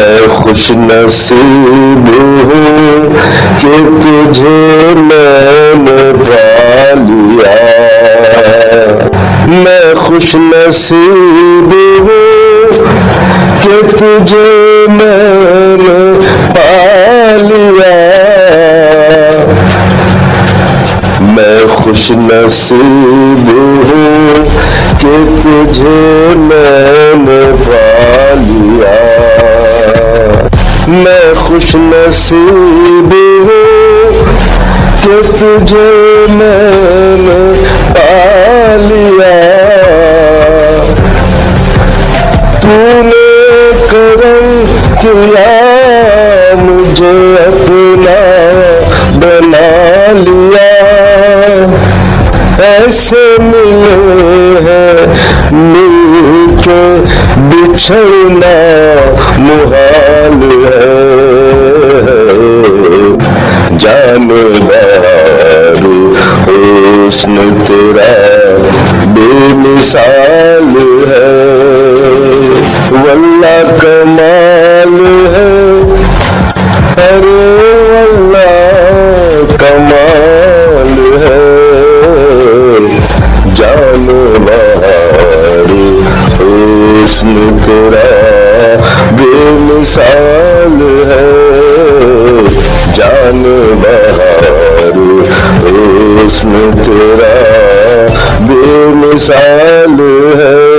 मैं खुश नसीब हूँ कि तुझे मैंने पा लिया। मैं खुश नसीब हूँ कि तुझे मैंने पा लिया। मैं खुश नसीब हूँ कि तुझे मैंने पा लिया। मैं खुश नसीब हूँ कि तुझे मैंने पा लिया। तूने करम किया मुझे अपना बना लिया। ऐसे मिले हैं मिलके बिछड़ना मुहाल है। जाने बहार हुस्न तेरा बेमिसाल है। वल्लाह कमाल है, अरे वल्लाह कमाल है। जाने बहार हुस्न तेरा बेमिसाल है। जाने बहार हुस्न तेरा बेमिसाल है।